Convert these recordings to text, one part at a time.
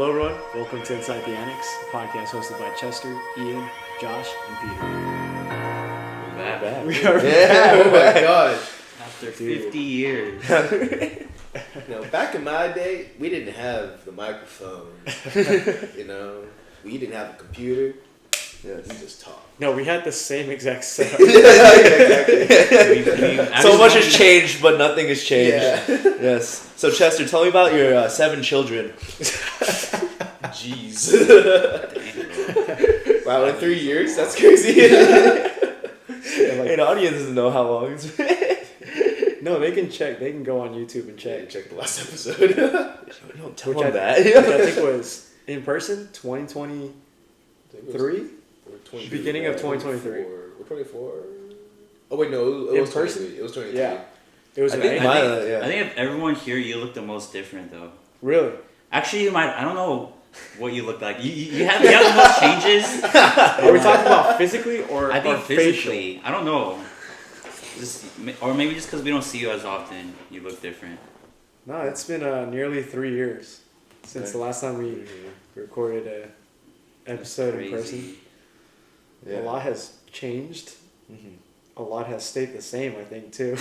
Hello, everyone. Welcome to Inside the Annex, a podcast hosted by Chester, Ian, Josh, and Peter. We're back. We are Yeah, oh my gosh. After 50 years. Back in my day, we didn't have the microphone. We didn't have a computer. Yes. We just talked. No, we had the same exact setup. So much has changed, but nothing has changed. Yeah. Yes. So Chester, tell me about your 7 children. Jeez. Wow, in 3 years? That's crazy. Hey, the audience doesn't know how long it's been. No, they can check. They can go on YouTube and check. The last episode. Don't tell Which them that. Which I think was in person, 2023? Beginning of 2023. We're 24. Oh, wait, no. It In was person? 23. It was 23. Yeah. It was I think I think of everyone here, you look the most different, though. Really? Actually, you might. I don't know what you look like. You have the most changes. Are we talking about physically or I think or facial? physically. I don't know. Or maybe just because we don't see you as often, you look different. No, it's been nearly 3 years since the last time we recorded an episode in person. Yeah. A lot has changed. Mm-hmm. A lot has stayed the same, I think, too.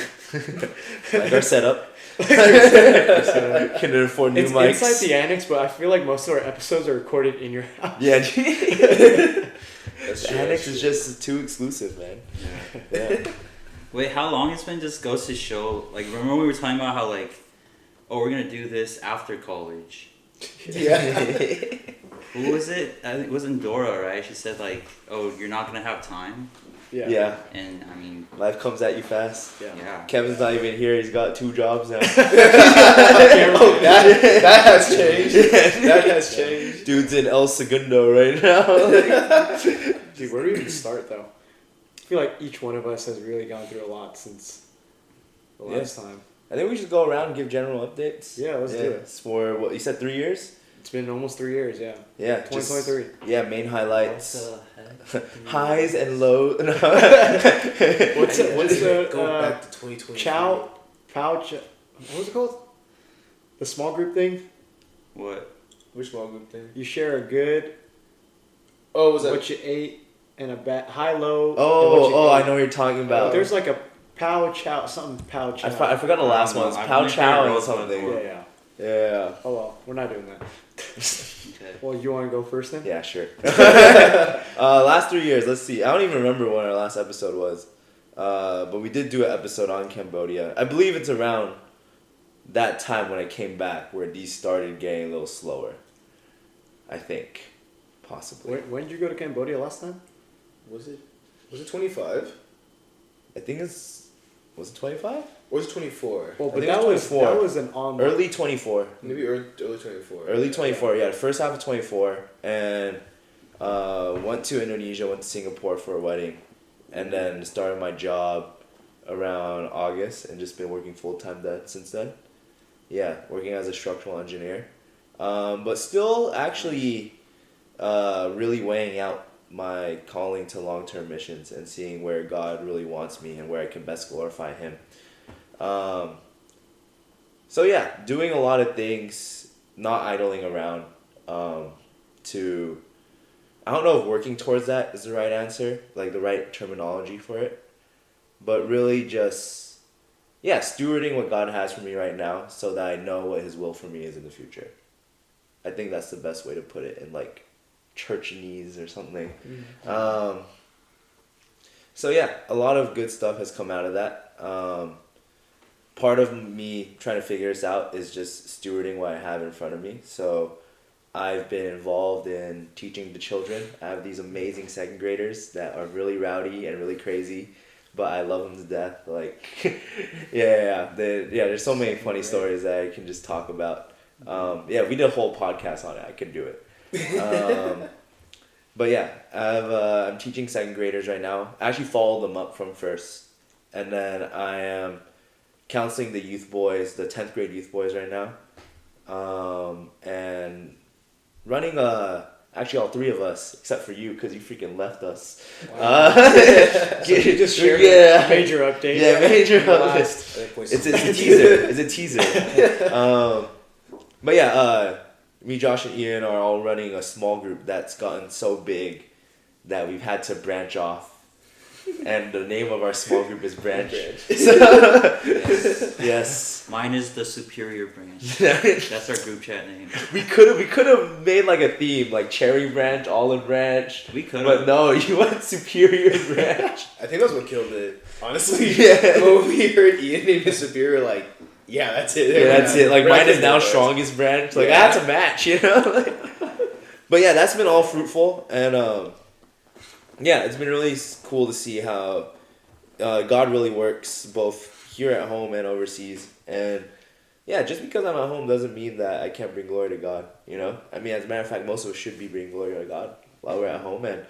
Like our setup. Can afford new It's mics. inside the annex, but I feel like most of our episodes are recorded in your house. Yeah. That's The true, annex that's is true. just too exclusive, man. Yeah. Yeah. Wait, how long it's been? Just goes to show. Like, remember we were talking about how we're gonna do this after college. Yeah. Who was it? I think it wasn't Dora, right? She said you're not gonna have time. Yeah. And I mean, Life comes at you fast. yeah. Kevin's not even here. He's got 2 jobs now. That has changed. That has changed. Dude's in El Segundo right now. Dude, where do we even start, though? I feel like each one of us has really gone through a lot since the last time. I think we should go around and give general updates. Yeah, let's do it. It's for what you said, 3 years. It's been almost 3 years, yeah. Yeah, 2023. Main highlights, What the heck? highs and lows. What's the Go back to 2020. what was it called? The small group thing? What? Which small group thing? You share a good, Oh, was that? what you ate, and a bad, high-low. I know what you're talking about. There's like a pow chow, something pow chow. I forgot the last one. It's I've Pow never Chow heard and of something. one. Yeah. Yeah. Oh well, we're not doing that. Okay. Well, you want to go first then? Yeah, sure. Last 3 years, let's see. I don't even remember when our last episode was. But we did do an episode on Cambodia. I believe it's around that time when I came back where these started getting a little slower. I think. Possibly. When did you go to Cambodia last time? Was it 25? I think was it 25? Or was it 24? Well, I but think that it was 24. that was an online. Early 24. Maybe early 24. Early 24, yeah. The first half of 24. And went to Indonesia, went to Singapore for a wedding. And then started my job around August and just been working full-time since then. Yeah, working as a structural engineer. But still actually really weighing out my calling to long-term missions and seeing where God really wants me and where I can best glorify Him. So yeah, doing a lot of things, not idling around. I don't know if working towards that is the right answer, like the right terminology for it, but really just, stewarding what God has for me right now so that I know what His will for me is in the future. I think that's the best way to put it in like churchanese or something. Mm-hmm. So yeah, a lot of good stuff has come out of that. Part of me trying to figure this out is just stewarding what I have in front of me. So I've been involved in teaching the children. I have these amazing 2nd graders that are really rowdy and really crazy, but I love them to death. Like, there's so many funny stories that I can just talk about. We did a whole podcast on it. I could do it. But yeah, I'm teaching 2nd graders right now. I actually followed them up from first. And then I am counseling the youth boys, the 10th grade youth boys right now. And running actually all 3 of us, except for you, because you freaking left us. Wow. So you just shared a major update. Yeah, major update. It's It's a teaser. It's a teaser. But yeah, me, Josh, and Ian are all running a small group that's gotten so big that we've had to branch off. And the name of our small group is Branch. Yes. Mine is the Superior Branch. That's our group chat name. We could have made like a theme, like Cherry Branch, Olive Branch. We could But have. no, you went Superior Branch. I think that's what killed it. Honestly, Yeah. when we heard Ian name is Superior, like, yeah, that's it. Yeah, that's it. Like We're mine not is now gonna do it. Strongest Branch. Like Yeah. I had to match, you know. But yeah, that's been all fruitful, and yeah, it's been really cool to see how God really works both here at home and overseas. And yeah, just because I'm at home doesn't mean that I can't bring glory to God. You know, I mean, as a matter of fact, most of us should be bringing glory to God while we're at home, and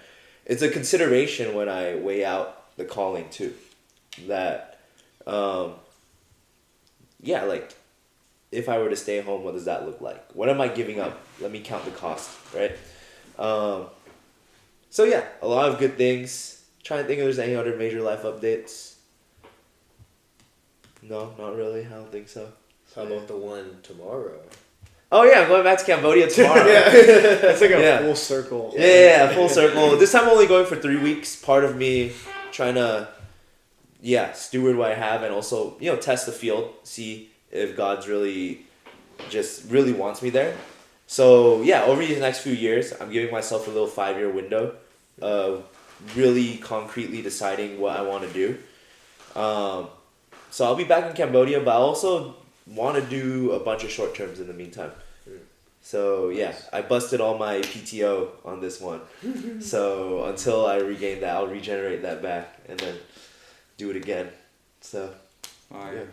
it's a consideration when I weigh out the calling too. That, yeah, like if I were to stay home, what does that look like? What am I giving up? Let me count the cost, right? So yeah, a lot of good things. Trying to think if there's any other major life updates. No, not really. I don't think so. How about the one tomorrow? Oh yeah, I'm going back to Cambodia tomorrow. It's like a Yeah. full circle. Yeah, full circle. This time I'm only going for 3 weeks. Part of me trying to, yeah, steward what I have and also, you know, test the field, see if God's really wants me there. So yeah, over these next few years, I'm giving myself a little 5-year window of really concretely deciding what I want to do. So I'll be back in Cambodia, but I also want to do a bunch of short terms in the meantime. So yeah, I busted all my PTO on this one. So until I regain that, I'll regenerate that back and then do it again. So Alright.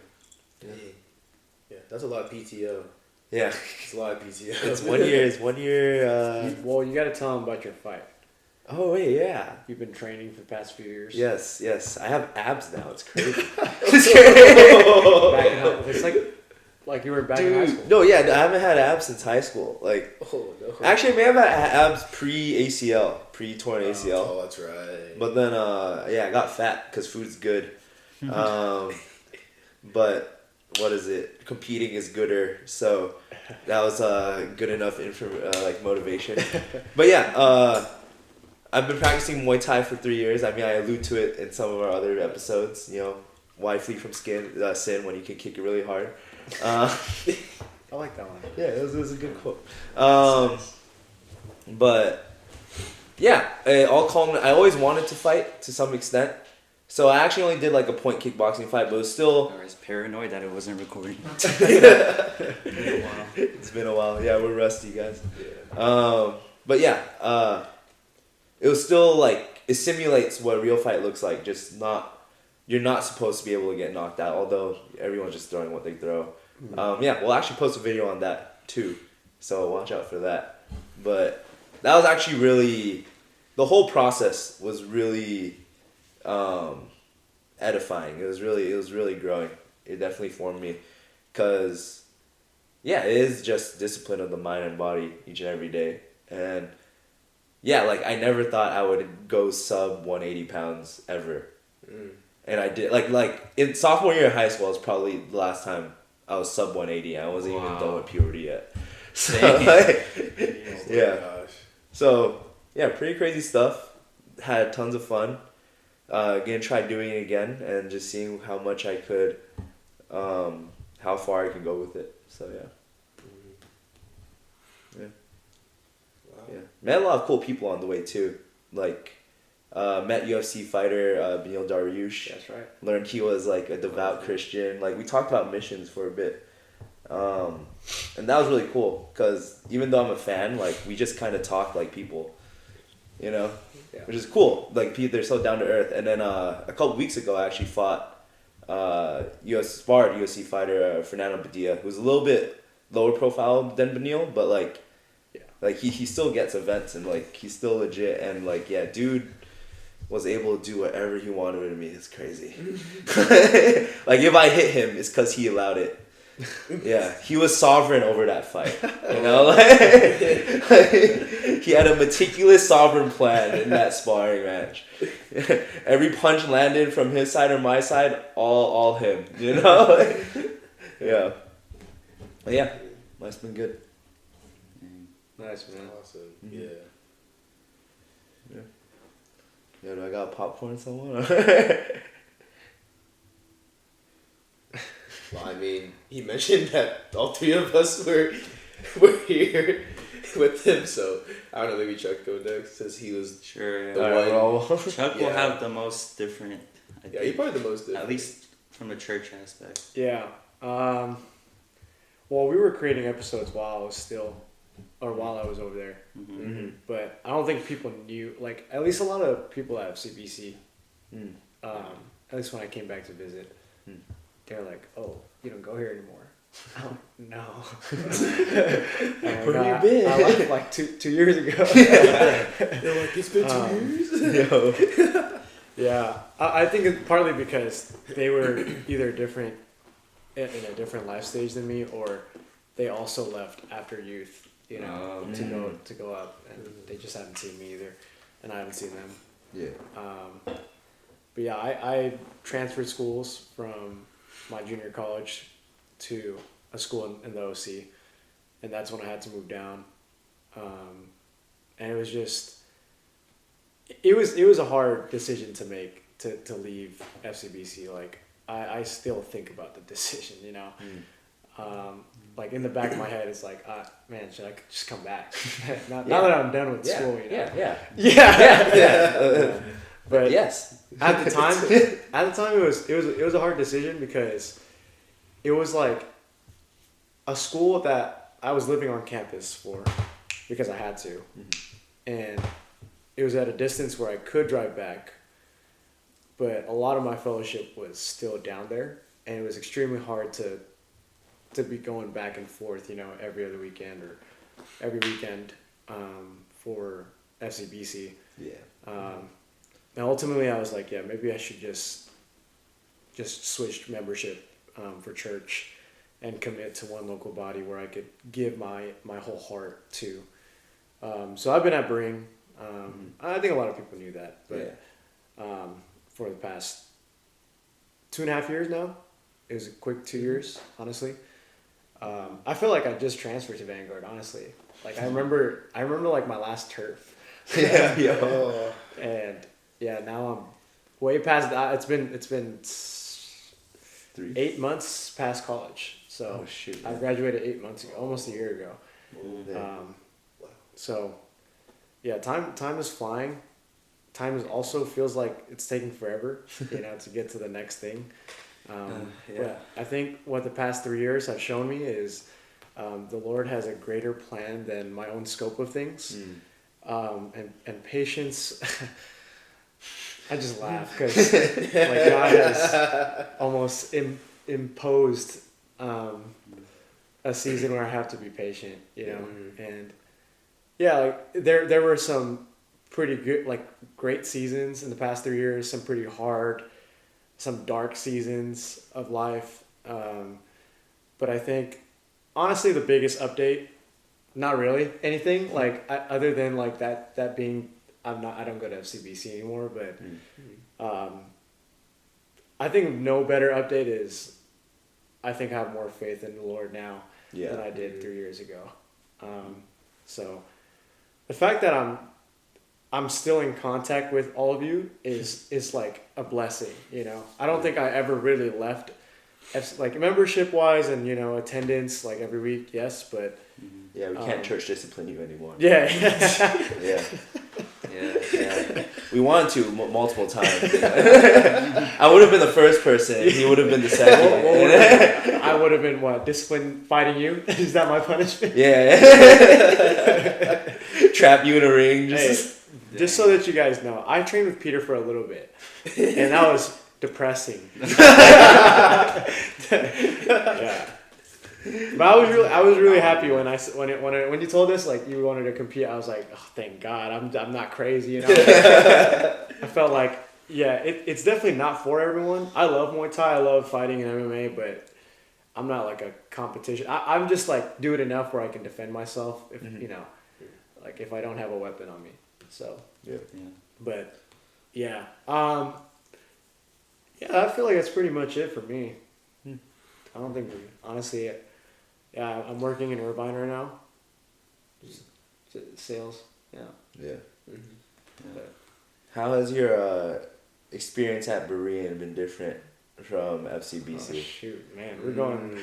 Yeah. Yeah, that's a lot of PTO. yeah, It's a lot of PTO. it's 1 year. It's 1 year. Well, you got to tell them about your fight. Oh wait, yeah. You've been training for the past few years. Yes. I have abs now. It's crazy. It's crazy. Back in high, it's like you were back in high school. Dude, no, yeah, I haven't had abs since high school. Like, Oh, no. actually, I may have had abs pre-ACL, pre-torn ACL. Oh, that's right. But then, yeah, I got fat because food's good. But what is it? Competing is gooder. So that was good enough like motivation. But yeah, I've been practicing Muay Thai for 3 years. I mean, I allude to it in some of our other episodes. You know, why flee from sin when you can kick it really hard. I like that one. Yeah, it was a good quote. But yeah, all culminated. I always wanted to fight to some extent, so I actually only did like a point kickboxing fight, but it was still. I was paranoid that it wasn't recording. It's been a while. Yeah, we're rusty, guys. Yeah. But yeah, it was still like it simulates what a real fight looks like. Just not. You're not supposed to be able to get knocked out, although everyone's just throwing what they throw. Yeah, we'll actually post a video on that too, so watch out for that. But that was actually really, the whole process was really edifying. It was really growing. It definitely formed me, cause yeah, it is just discipline of the mind and body each and every day. And yeah, like I never thought I would go sub 180 pounds ever. And I did, like in sophomore year of high school, was probably the last time I was sub 180. I wasn't even done with puberty yet. So, like, yeah. Gosh. So, yeah, pretty crazy stuff. Had tons of fun. Gonna try doing it again and just seeing how much I could, how far I can go with it. So, yeah. Wow. Yeah. Met a lot of cool people on the way, too. Like, met UFC fighter Beneil Dariush. That's right. Learned he was like a devout Christian. Like we talked about missions for a bit, and that was really cool because even though I'm a fan, like we just kind of talk like people, you know, Yeah. which is cool. Like they're so down to earth. And then a couple weeks ago, I actually fought sparred UFC fighter Fernando Padilla, who's a little bit lower profile than Beneil, but like, Yeah. like he still gets events and like he's still legit and like yeah, dude was able to do whatever he wanted with me. It's crazy. Like if I hit him, it's because he allowed it. Yeah, he was sovereign over that fight. You know, like, he had a meticulous sovereign plan in that sparring match. Every punch landed from his side or my side, all him. You know, yeah. But yeah, life's been good. Nice, man. Awesome. Mhm. Yeah. Yo, do I got popcorn somewhere? Well, I mean, he mentioned that all three of us were here with him, so I don't know. Maybe Chuck go next since he was. Sure. The Yeah. one- roll. Chuck will Yeah. have the most different. I Yeah, think, he's probably the most. Different. at least from the church aspect. Yeah. Well, we were creating episodes while I was over there, Mm-hmm. Mm-hmm. but I don't think people knew. Like, at least a lot of people at FCBC. Mm. At least when I came back to visit, Hmm. they're like, "Oh, you don't go here anymore." Oh, no. Where have you been? I left like two years ago. They're like, it's been 2 Um, years. Yo. Yeah, I think it's partly because they were either different in a different life stage than me, or they also left after youth, you know, Oh, to go up, and they just haven't seen me either, and I haven't seen them. Yeah. But yeah, I transferred schools from my junior college to a school in the OC, and that's when I had to move down. And it was just, it was a hard decision to make to leave FCBC. Like I still think about the decision, you know. Like in the back of my head, it's like, man, should I just come back? now that I'm done with school, you know. Yeah. But Yes. at the time, it was a hard decision because it was like a school that I was living on campus for because I had to, and it was at a distance where I could drive back, but a lot of my fellowship was still down there, and it was extremely hard to be going back and forth, you know, every other weekend or every weekend for FCBC. Yeah. And ultimately, I was like, yeah, maybe I should just switch membership for church and commit to one local body where I could give my whole heart to. So I've been at Bring. I think a lot of people knew that, but for the past 2.5 years now, it was a quick 2 years, honestly. I feel like I just transferred to Vanguard, honestly. Like I remember like my last turf. Yeah. Yo. And yeah, now I'm way past that. It's been 3. 8 months past college. So Oh shoot. I graduated 8 months ago, almost a year ago. Yeah. So yeah, time is flying. Time is also feels like it's taking forever, you know, to get to the next thing. But I think what the past 3 years have shown me is the Lord has a greater plan than my own scope of things. And patience. I just laugh because like God has almost imposed a season where I have to be patient, you know. And yeah, like there were some pretty good, like great seasons in the past 3 years. Some pretty hard, some dark seasons of life. But I think honestly the biggest update. Not really anything like other than like that being I don't go to FCBC anymore, but I think no better update is I think I have more faith in the Lord now than I did 3 years ago. So the fact that I'm still in contact with all of you is like a blessing, you know. I don't think I ever really left like membership wise and, you know, attendance like every week, yes, but Yeah, we can't church discipline you anymore. yeah. Yeah. Yeah. We wanted to multiple times. I would have been the first person. He would have been the second. I would have been what, discipline fighting you? Is that my punishment? Yeah. Trap you in a ring. Just so that you guys know, I trained with Peter for a little bit, and that was depressing. Yeah. But I was really happy when you told us like you wanted to compete. I was like, oh, thank God, I'm not crazy, you know. I felt like it's definitely not for everyone. I love Muay Thai, I love fighting and MMA, but I'm not like a competition. I'm just like do it enough where I can defend myself if you know, like if I don't have a weapon on me. So but yeah, I feel like that's pretty much it for me. I don't think honestly. Yeah, I'm working in Irvine right now. sales. Yeah. Yeah. Mm-hmm. How has your experience at Berean been different from Oh, FCBC? shoot, man, we're going.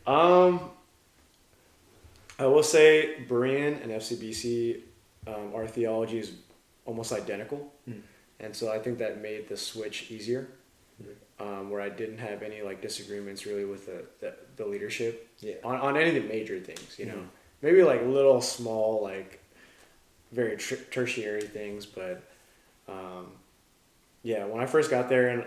Mm. I will say Berean and FCBC, our theology is almost identical, and so I think that made the switch easier. Where I didn't have any like disagreements really with the leadership Yeah. on any of the major things, you know, maybe like little small like very tertiary things, but yeah, when I first got there and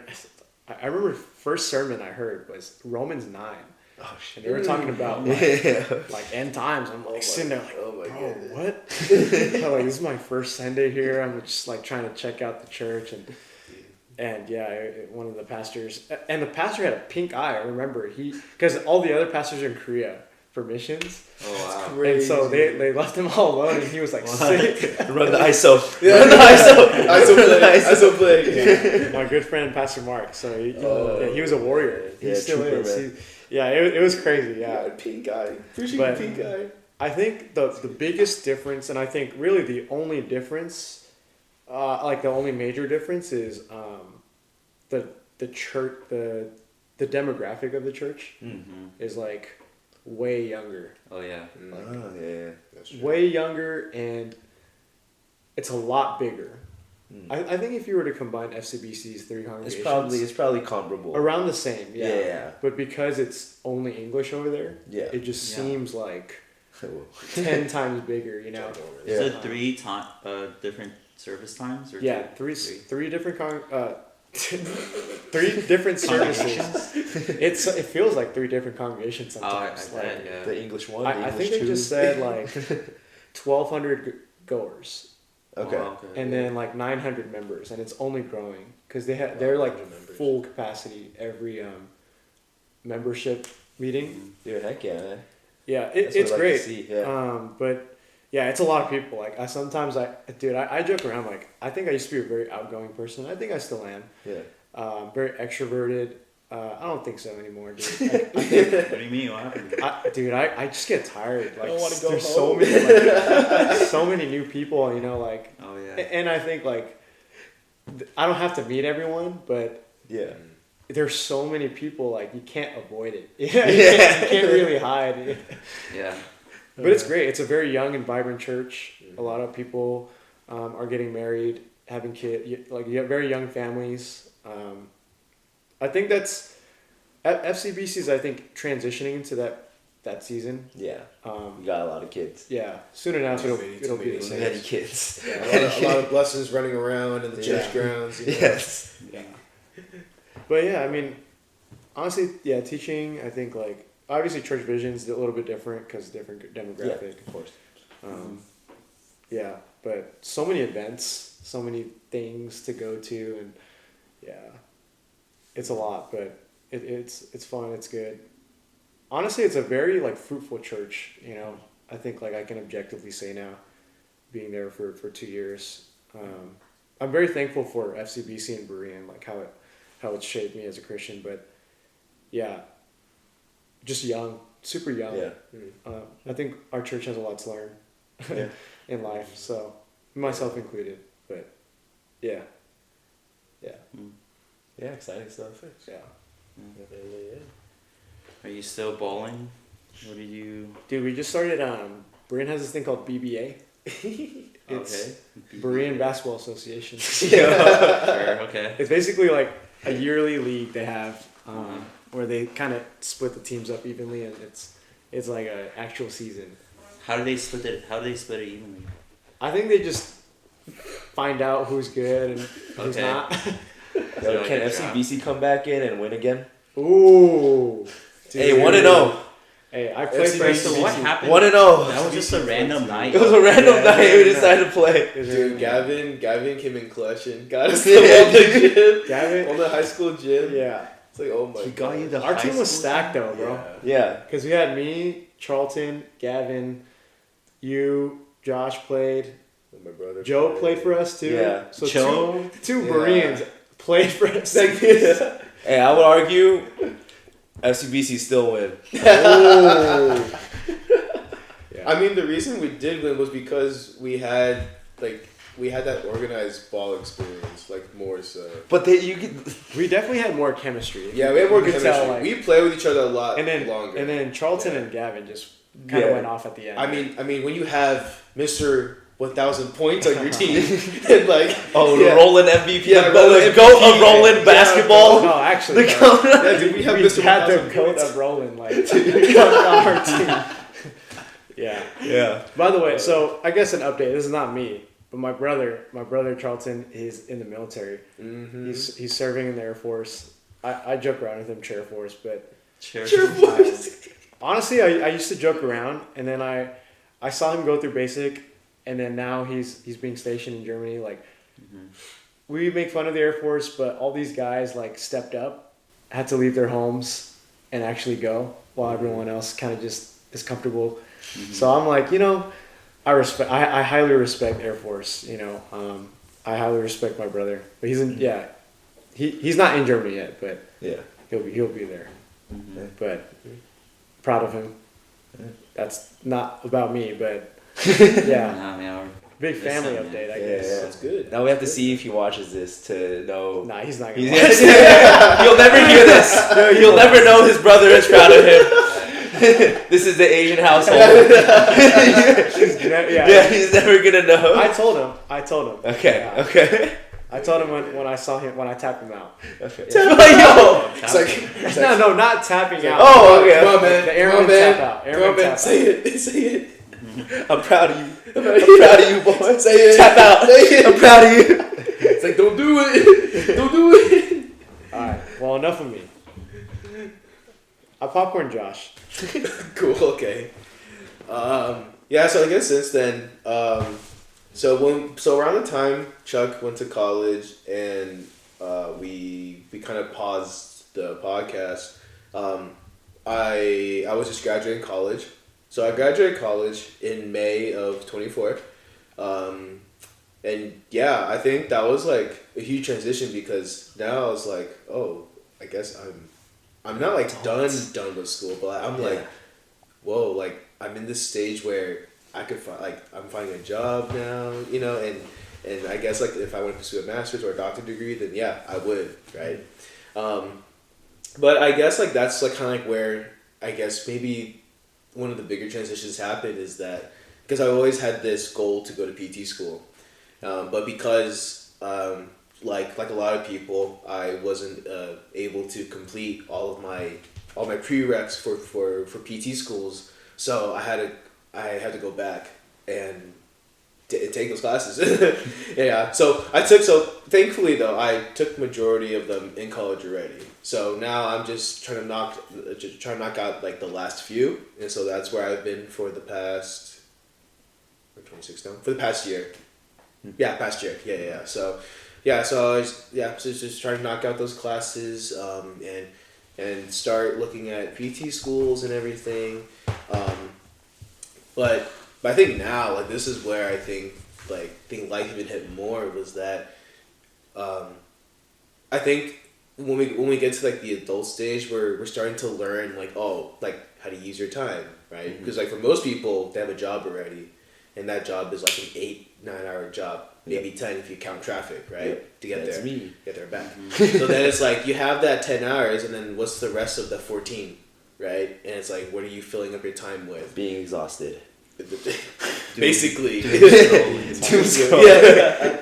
I remember the first sermon I heard was Romans 9. Oh shit. And they were talking about like end times. I'm like sitting there like, oh my bro, goodness. what? I'm like, this is my first Sunday here. I'm just like trying to check out the church and yeah, one of the pastors and the pastor had a pink eye. I remember because all the other pastors are in Korea for missions, Oh wow. and so they left him all alone, and he was like sick. Run the ISO. Yeah. Run the ISO. ISO play. Yeah, my good friend Pastor Mark. So he was a warrior. He Yeah, still trooper, is. man. It was crazy. Yeah. Pink eye. Preaching But- pink eye. I think the biggest difference, and I think really the only difference, like the only major difference, is the church, the demographic of the church Mm-hmm. is like way younger, Oh yeah. Oh, yeah. That's true. way younger, and it's a lot bigger. I think if you were to combine FCBC's three congregations, It's probably comparable. around the same, yeah. Yeah. But because it's only English over there, Yeah. it just Yeah. seems like 10 times bigger, you know. Is Yeah. it three different service times or Yeah, two? three different three different services. It feels like three different congregations Oh, I sometimes. bet, yeah. The English one. I think they just said like 1,200 goers, Okay. Oh, okay. and then like 900 members, and it's only growing because they're like 900 members. full capacity every membership meeting. Dude, heck yeah, man. Yeah, That's it's what I like to great. see, yeah. But yeah, it's a lot of people. Like I joke around. Like I think I used to be a very outgoing person. I think I still am. Yeah. Very extroverted. I don't think so anymore, dude. What do you mean? What happened? I just get tired. Like don't wanna go there's home. so many new people. You know, like, Oh yeah. and I think like I don't have to meet everyone, but Yeah. there's so many people. Like you can't avoid it. you Yeah. can't really hide. Yeah. But it's great. It's a very young and vibrant church. A lot of people are getting married, having kids. Like you have very young families. I think that's FCBC's. I think transitioning into that season. Yeah. Um, We got a lot of kids. yeah, soon enough it'll be the Many same. Many kids. A lot of lessons running around in the church Yeah. grounds. You know? Yes. Yeah. But yeah, I mean, honestly, yeah, teaching. I think like obviously church vision's a little bit different because different demographic. Of course. Yeah, but so many events, so many things to go to, and yeah, it's a lot, but it's fun. It's good. Honestly, it's a very like fruitful church. You know, I think like I can objectively say now, being there for 2 years. I'm very thankful for FCBC and Berean, like how it's shaped me as a Christian. But yeah, just young, super young. Yeah. I think our church has a lot to learn Yeah. in life, so myself included. But yeah, Yeah, exciting stuff. yeah. Are you still bowling? What did you? Dude, we just started. Berean has this thing called BBA. It's Okay. Berean Basketball Association. Sure. Okay. It's basically like a yearly league they have, Uh-huh. where they kind of split the teams up evenly, and it's like an actual season. How do they split it? How do they split it evenly? I think they just find out who's good and who's Okay. not. Yo, like can a FCBC come back in and win again? Ooh. Hey, dude. 1-0. Hey, I played for Wait, so what FCBC. happened? 1-0. That was just a random night. It was a random Yeah, night. We yeah. decided to play. Dude, Gavin came in clutch and got us the whole gym. Gavin? On the high school gym. Yeah. It's like, oh my He got you the Our high team was school stacked team? though, bro. Yeah. Because we had me, Charlton, Gavin, you, Josh played, My brother Joe played for us too. Yeah. So Joe? two Yeah. Bereans played for us. Hey, I would argue FCBC still win. Oh. Yeah. I mean, the reason we did win was because we had that organized ball experience, like more so. But you could. We definitely had more chemistry. Yeah, we had more You could chemistry. tell, like- We play with each other a lot And then longer. and then Charlton Yeah. and Gavin just kind of Yeah. went off at the end. I mean, when you have Mr. 1,000 points on your team, and like, Oh, yeah. the Roland MVP. Yeah, the Roland goat MVP. of Roland Yeah. basketball. no, actually, The no. goat. yeah, dude, we have we Mr. had the 1,000 goat points. of Roland like on our team. Yeah. Yeah. By the way, so I guess an update. This is not me, but my brother Charlton, is in the military. Mm-hmm. He's serving in the Air Force. I joke around with him, Chair Force, but Cheers. honestly, I used to joke around, and then I saw him go through basic, and then now he's being stationed in Germany. Like, we make fun of the Air Force, but all these guys like stepped up, had to leave their homes and actually go, while everyone else kind of just is comfortable. So I'm like, I highly respect Air Force. I highly respect my brother, but he's in he's not in Germany yet, but Yeah. he'll be there. But proud of him. That's not about me, but yeah, Nah, man, big family Listen, update, I Yeah, guess. yeah. That's good. Now we have to see if he watches this to know. Nah, he's not gonna. He's- watch. You'll never hear this. You'll never know his brother is proud of him. This is the Asian household. Yeah, Yeah, he's never gonna know. I told him. Okay, Yeah. okay. I told him when I saw him when I tapped him out. Okay. Yeah. Yo! It's like, No, not tapping out. Oh, okay. Come on, man. The airman Come on, man. tap out. Come Airman on, man. tap Say it. Say it. I'm proud of you. I'm proud of you, boy. Say it. Tap out. Say it. I'm proud of you. It's like, don't do it. Don't do it. All right. Well, enough of me. I popcorn Josh. Cool. Okay. Yeah. So I guess since then, so around the time Chuck went to college and we kind of paused the podcast. I was just graduating college, so I graduated college in May of 24. And yeah, I think that was like a huge transition because now I was like, oh, I guess I'm not like done with school, but I'm like, whoa, like I'm in this stage where I could find I'm finding a job now, and I guess like if I want to pursue a master's or a doctorate degree, then yeah, I would, right? But I guess like that's like kind of like where I guess maybe one of the bigger transitions happened is that because I always had this goal to go to PT school, but because like a lot of people, I wasn't able to complete all my prereqs for PT schools, so I had to go back and take those classes. Yeah, so thankfully though I took majority of them in college already. So now I'm just trying to knock out like the last few, and so that's where I've been for the past. We're 26 now. For the past year. Yeah, past year. Yeah. So I was just trying to knock out those classes, and start looking at PT schools and everything. But I think now, like, this is where I think life even hit more was that, I think when we get to like the adult stage, we're starting to learn like, oh, like how to use your time, right? Because like for most people, they have a job already, and that job is like an 8-9 hour job, maybe 10 if you count traffic, right? To get That's there, me. get there back. So then it's like you have that 10 hours, and then what's the rest of the 14, right? And it's like, what are you filling up your time with? Being exhausted. Basically. Doom scroll. Yeah.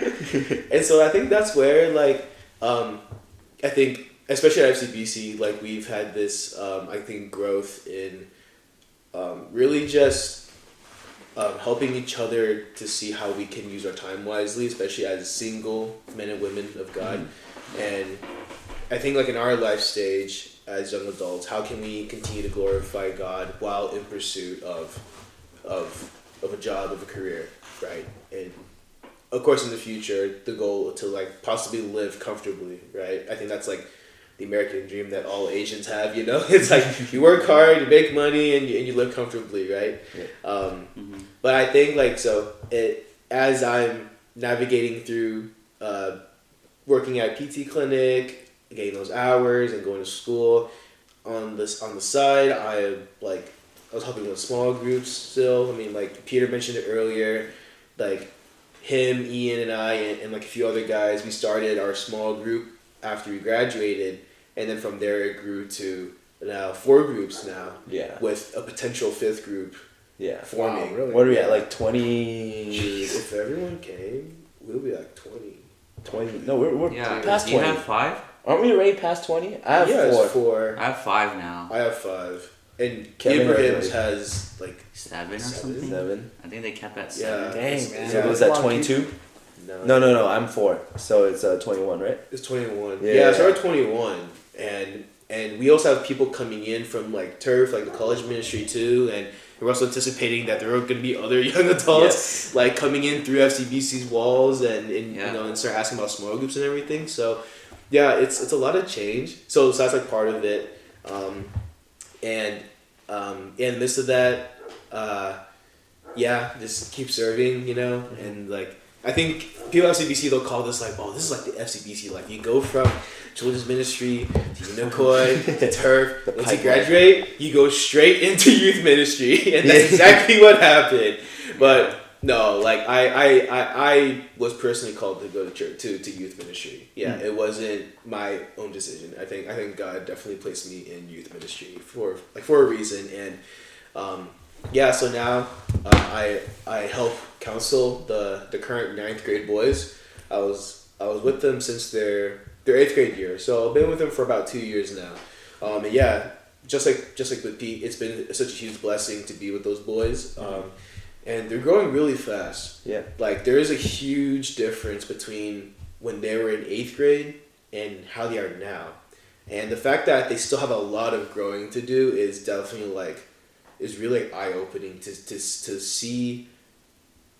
And so I think that's where like I think especially at FCBC, like we've had this I think growth in really just helping each other to see how we can use our time wisely, especially as single men and women of God. And I think like in our life stage as young adults, how can we continue to glorify God while in pursuit of a job, of a career, right? And of course in the future, the goal to like possibly live comfortably, right? I think that's like the American dream that all Asians have, you know? It's like you work hard, you make money, and you live comfortably, right? Yeah. But I think like as I'm navigating through working at PT clinic, getting those hours and going to school, on the side, I am like was helping with small groups still. I mean, like Peter mentioned it earlier, like him, Ian, and I, and like a few other guys, we started our small group after we graduated, and then from there it grew to now 4 groups now, Yeah. with a potential 5th group Yeah. forming. Wow, really? What are we at? Like 20? If everyone came, we'll be like 20. 20? No, we're Yeah, past do you 20. have 5? Aren't we already past 20? I have yeah, 4. it's 4. I have 5 now. I have 5. And Kevin Abraham's has, has like 7 or 7? something? 7. I think they kept at Yeah. 7. Dang, It's- man. So yeah. was That's a that lot of 22? no, No, I'm 4. So it's 21, right? It's 21. Yeah. Yeah, so we're 21, and we also have people coming in from like Turf, like the college ministry too, and we're also anticipating that there are going to be other young adults like coming in through FCBC's walls and Yeah. you know and start asking about small groups and everything. So yeah, it's a lot of change. So that's like part of it, and in the midst of that, yeah, just keep serving, you know, and like. I think people at FCBC, they'll call this like, oh, this is like the FCBC. Like, you go from children's ministry to Unicoi to Turf. The Once you pipeline. graduate, you go straight into youth ministry. And that's exactly what happened. But no, like, I was personally called to go to church, to youth ministry. Yeah, it wasn't my own decision. I think God definitely placed me in youth ministry for a reason. And yeah, so now I help counsel the current 9th grade boys. I was with them since their 8th grade year, so I've been with them for about 2 years now. And yeah, just like with Pete, it's been such a huge blessing to be with those boys. And they're growing really fast. Yeah. Like, there is a huge difference between when they were in 8th grade and how they are now. And the fact that they still have a lot of growing to do is definitely is really eye-opening to see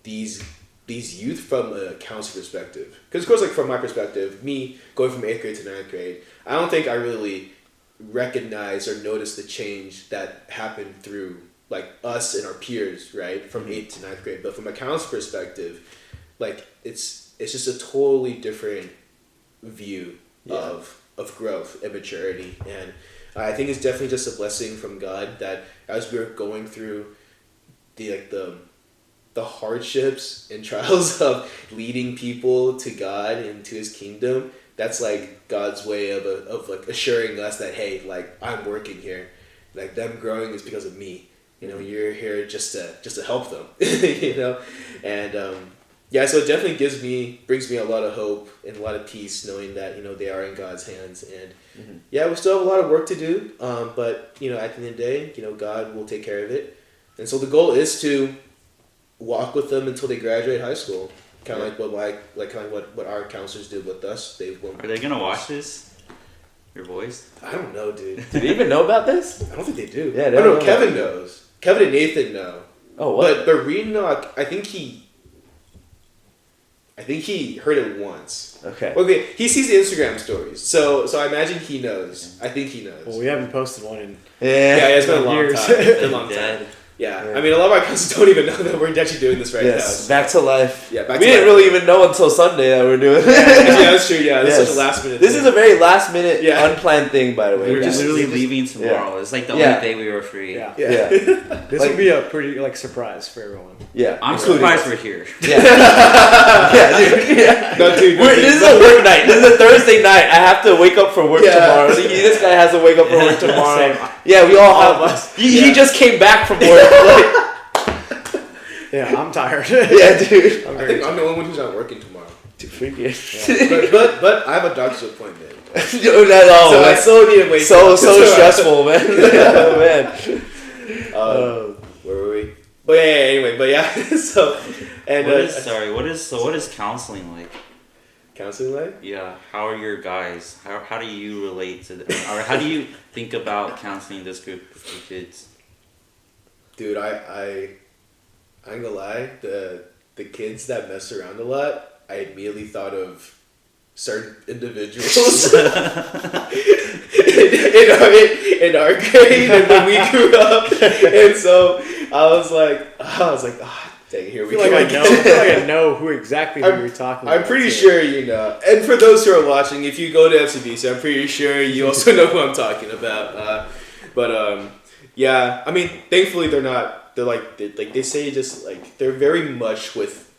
these youth from a counselor perspective. Because of course, like from my perspective, me going from 8th grade to 9th grade, I don't think I really recognized or noticed the change that happened through like us and our peers, right, from 8th to 9th grade. But from a counselor perspective, like it's just a totally different view of growth and maturity. And I think it's definitely just a blessing from God that as we're going through the hardships and trials of leading people to God and to His kingdom, that's like God's way of like assuring us that, hey, like I'm working here, like them growing is because of me. You know, you're here just to help them. You know, and yeah, so it definitely brings me a lot of hope and a lot of peace knowing that, you know, they are in God's hands. And yeah, we still have a lot of work to do, but, you know, at the end of the day, you know, God will take care of it. And so the goal is to walk with them until they graduate high school, kind of like what our counselors did with us. Are they gonna watch this? Your boys? I don't know, dude. Do they even know about this? I don't think they do. Yeah, they oh, don't no, know Kevin about it. knows. Kevin and Nathan know. Oh, what? But Reno, I think he heard it once. Okay. Okay, he sees the Instagram stories, so I imagine he knows. I think he knows. Well, we haven't posted one in. Yeah, it's been a long Years. time. It's been a long time. Dead. Yeah. Yeah. I mean, a lot of our cousins don't even know that we're actually doing this right Yes. now. Back to life. Yeah, back we to didn't life. really even know until Sunday that we're doing Yeah, it. that's true. Yeah, this is such a last minute. This is a very last minute, Yeah. unplanned thing, by the way. We were guys. literally just- leaving tomorrow. It's like the Yeah. only day we were free. Yeah. Yeah. Yeah. This Like- would be a pretty surprise for everyone. Yeah. I'm including surprised us. we're here. Yeah. Yeah, dude. Yeah. No, dude. This is a work night. This is a Thursday night. I have to wake up for work Yeah. tomorrow. This guy has to wake up for work tomorrow. Same. Yeah, we all All of have. us. He just came back from work. Like, Yeah, I'm tired. yeah, dude. I'm I very think I'm the only one who's not working tomorrow. Dude, freaking. But I have a doctor's appointment. Yo, that, oh, So I man. still need to wake So up. stressful, man. Oh, man. Where were we? But yeah, anyway, but yeah. So and What is counseling like? counseling life. Yeah, how are your guys? How do you relate to or how do you think about counseling this group of kids? Dude, I ain't gonna lie, the kids that mess around a lot, I immediately thought of certain individuals in our grade and when we grew up, and so I was like, dang, here I we feel go. like I know who exactly you're talking about. I'm pretty too. sure you know. And for those who are watching, if you go to FCBC, I'm pretty sure you also know who I'm talking about. Yeah, I mean, thankfully they're not. They're like they say just like they're very much with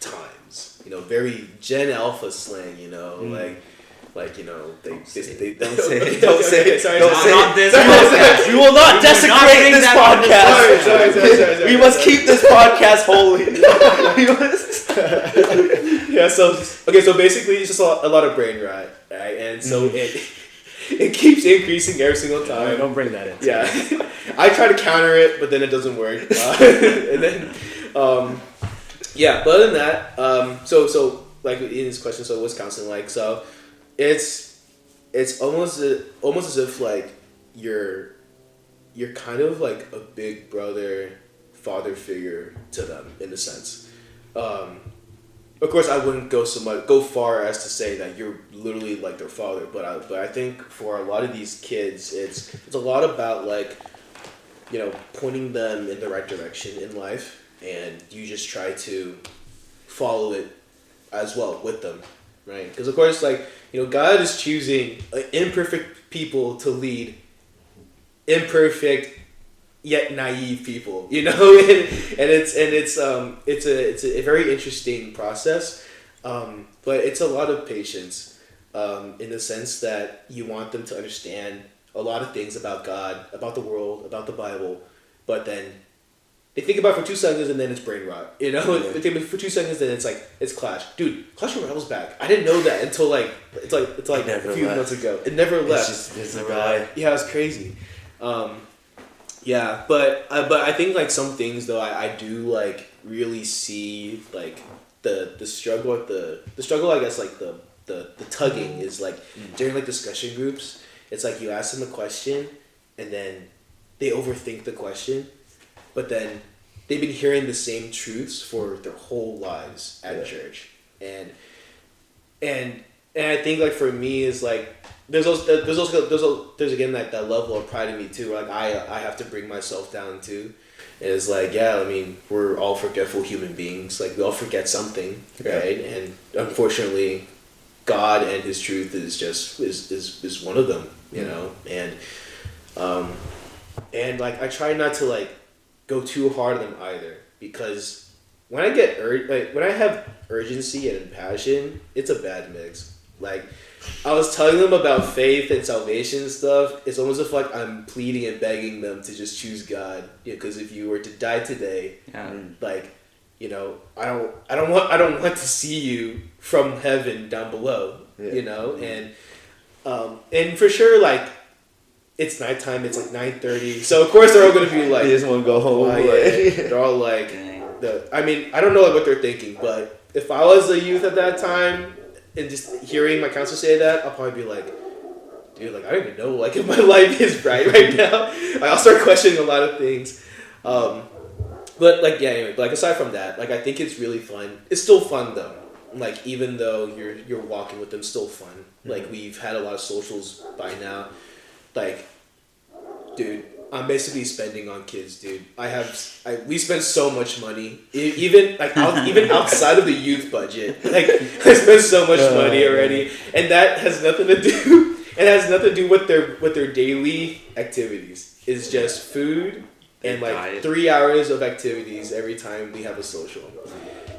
times. You know, very Gen Alpha slang. You know, like you know they don't say sorry, Not this sorry. podcast. We will not We will not desecrate bring this that on this podcast. Sorry. We must keep this podcast holy. We must. Yeah. So okay. So basically, it's just a lot of brain rot, right? And so it keeps increasing every single time. Don't bring that in. Yeah, I try to counter it, but then it doesn't work. And then, yeah. But other than that, so like in this question, so what's counseling like? So, it's almost as if like you're kind of like a big brother, father figure to them in a sense. Of course, I wouldn't go far as to say that you're literally like their father, but I think for a lot of these kids, it's a lot about like, you know, pointing them in the right direction in life, and you just try to follow it as well with them, right? Because of course, like, you know, God is choosing imperfect people to lead imperfect yet naive people, you know, and it's a very interesting process, but it's a lot of patience, in the sense that you want them to understand a lot of things about God, about the world, about the Bible, but then they think about it for 2 seconds and then it's brain rot, you know. Yeah. They think about it for 2 seconds, then it's like it's Clash, dude. Clash Royale's back. I didn't know that until like it's like a few months ago. It never left. It's a guy. Yeah, it's crazy. Yeah, but I think like some things though I do like really see like the struggle with the struggle, I guess, like the tugging is like during like discussion groups. It's like you ask them a question and then they overthink the question, but then they've been hearing the same truths for their whole lives at church, and I think like for me is like there's again like that level of pride in me too, where like I have to bring myself down too. And it's like, yeah, I mean, we're all forgetful human beings. Like, we all forget something, right? And unfortunately, God and His truth is just is one of them, you know. And like I try not to like go too hard on them either, because when I get when I have urgency and passion, it's a bad mix. Like, I was telling them about faith and salvation and stuff. It's almost as if like I'm pleading and begging them to just choose God. Because if you were to die today, like, you know, I don't want to see you from heaven down below. Yeah. You know, and for sure, like, it's nighttime. It's like 9:30. So of course they're all gonna be like, you just want to go home. They're all like, I mean, I don't know like what they're thinking, but if I was a youth at that time, and just hearing my counselor say that, I'll probably be like, dude, like, I don't even know, like, if my life is right now. I'll start questioning a lot of things. But, like, yeah, anyway, like, aside from that, like, I think it's really fun. It's still fun, though. Like, even though you're walking with them, still fun. Like, we've had a lot of socials by now. Like, dude, I'm basically spending on kids, dude. We spend so much money, even like even outside of the youth budget. Like, I spend so much money already, and that has nothing to do. It has nothing to do with their daily activities. It's just food and like diet. 3 hours of activities every time we have a social.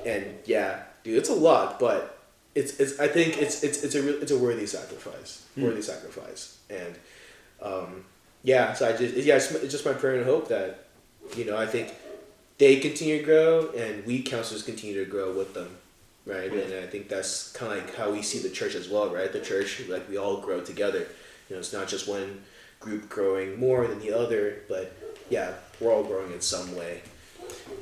And yeah, dude, it's a lot, but it's I think it's a worthy sacrifice. Worthy sacrifice, and. Yeah, so it's just my prayer and hope that, you know, I think they continue to grow and we counselors continue to grow with them, right? And I think that's kind of like how we see the church as well, right? The church, like, we all grow together. You know, it's not just one group growing more than the other, but yeah, we're all growing in some way.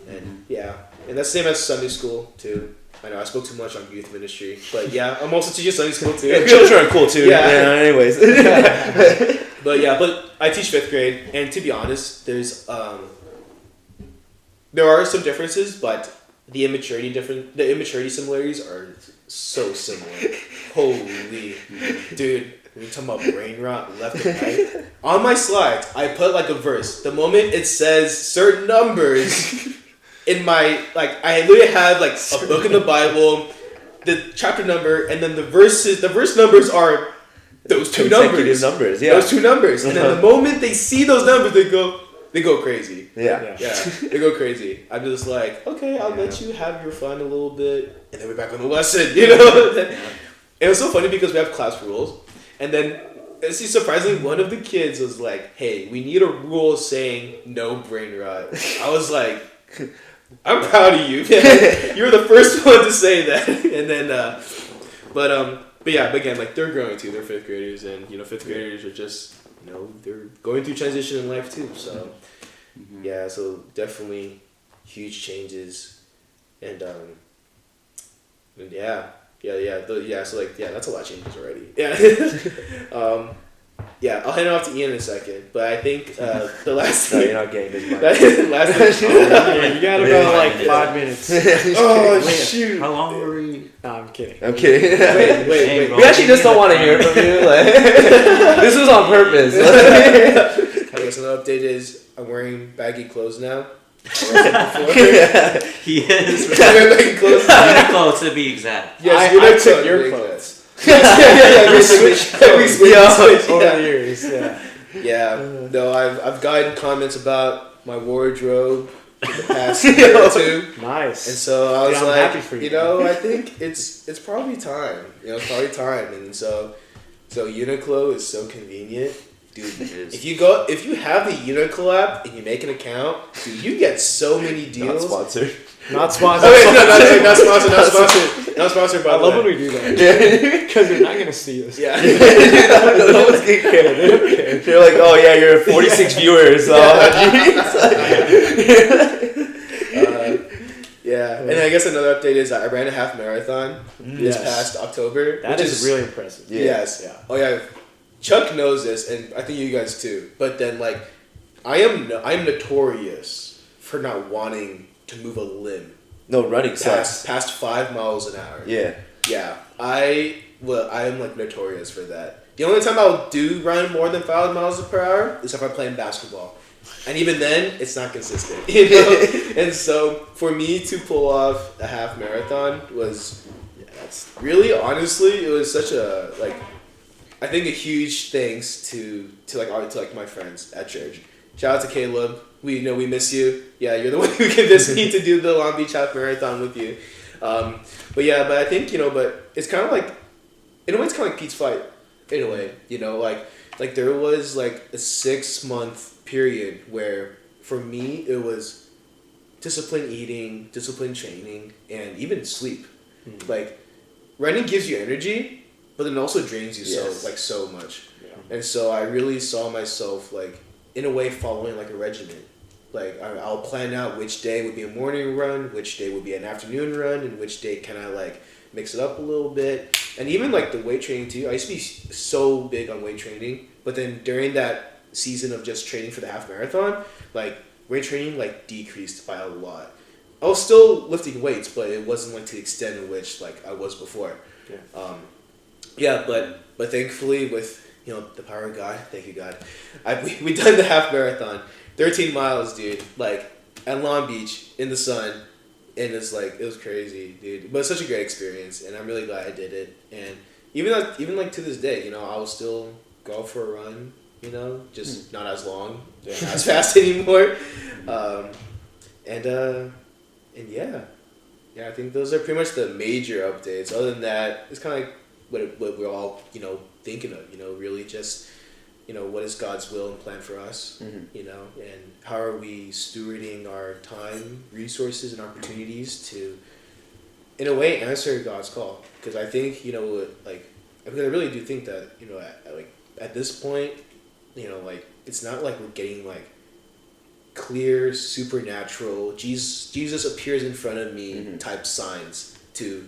And yeah, and that's the same as Sunday school too. I know I spoke too much on youth ministry, but yeah, I'm also teaching Sunday school too. Yeah, children are cool too. Yeah. Anyways. But I teach 5th grade, and to be honest, there are some differences, but the immaturity similarities are so similar. Holy, dude, we're talking about brain rot left and right. On my slides, I put like a verse. The moment it says certain numbers in my, like, I literally have like a book in the Bible, the chapter number, and then the verse numbers are those two consecutive numbers. Yeah. Those two numbers. And then the moment they see those numbers, they go crazy. Yeah. Yeah, they go crazy. I'm just like, okay, I'll let you have your fun a little bit, and then we're back on the lesson, you know? And it was so funny because we have class rules, and then, see, surprisingly, one of the kids was like, hey, we need a rule saying no brain rot. I was like, I'm proud of you, man. You were the first one to say that. And then, but yeah, but again, like, they're growing too. They're fifth graders, and, you know, fifth graders are just, you know, they're going through transition in life too, so. Yeah, so definitely huge changes, and yeah. So like, yeah, that's a lot of changes already. Yeah, yeah. I'll hand it off to Ian in a second, but I think the last. No, you're not getting this much. last thing. You gotta go like 5 minutes. Oh shoot! How long were we? No, I'm kidding. I'm kidding. Wait. Hey, bro, We actually give just me don't want to the hear time. from you. Like, this was on purpose. I guess another update is I'm wearing baggy clothes now. He is. I'm wearing baggy clothes. Uniqlo to be exact. Yes, I Uniqlo, took your yeah, clothes yeah. We switched. over Yeah. the years. Yeah. Yeah, no, I've gotten comments about my wardrobe in the past year or two, Nice. and so I was Yeah, I'm like, happy for you. know, I think it's probably time. You know, it's probably time, and so Uniqlo is so convenient, dude. It is. If you have the Uniqlo app and you make an account, dude, you get so many Not deals. sponsored. Not sponsored. Oh wait, no, not sponsored. Not sponsored by I the love way. when we do that because they're not gonna see us. Yeah. No one's gonna care. You're like, oh yeah, you're 46 viewers. Yeah, and I guess another update is I ran a half marathon this Yes. past October. That which is really impressive. Yeah. Yes. Yeah. Oh yeah. Chuck knows this, and I think you guys too. But then, like, I'm notorious for not wanting to move a limb No, running sucks. past 5 miles an hour. Yeah. Yeah. I am like notorious for that. The only time I'll do run more than 5 miles per hour is if I'm playing basketball. And even then, it's not consistent, you know. And so, for me to pull off a half marathon was, that's really honestly, it was such a like, I think a huge thanks to my friends at church. Shout out to Caleb. We miss you. Yeah, you're the one who convinced me to do the Long Beach Half Marathon with you. But I think but it's kind of like, in a way, it's kind of like Pete's fight. In a way, like there was like a 6-month period where for me it was disciplined eating, disciplined training, and even sleep. Mm-hmm. Like running gives you energy, but then also drains you Yes. so much. Yeah. And so I really saw myself like in a way following like a regimen. Like I'll plan out which day would be a morning run, which day would be an afternoon run, and which day can I like mix it up a little bit. And even like the weight training too. I used to be so big on weight training, but then during that season of just training for the half marathon, like weight training like decreased by a lot. I was still lifting weights, but it wasn't like to the extent in which like I was before. Yeah. But thankfully with the power of God, thank you God, we done the half marathon, 13 miles, dude, like at Long Beach in the sun, and it's like it was crazy, dude. But it's such a great experience, and I'm really glad I did it. And even like to this day, I will still go for a run, just not as long, not as fast anymore. And yeah, I think those are pretty much the major updates. Other than that, it's kind of like what we're all thinking of. Really just what is God's will and plan for us. And how are we stewarding our time, resources, and opportunities to, in a way, answer God's call. Because I think because I really do think that at this point, it's not like we're getting like clear supernatural Jesus appears in front of me type signs to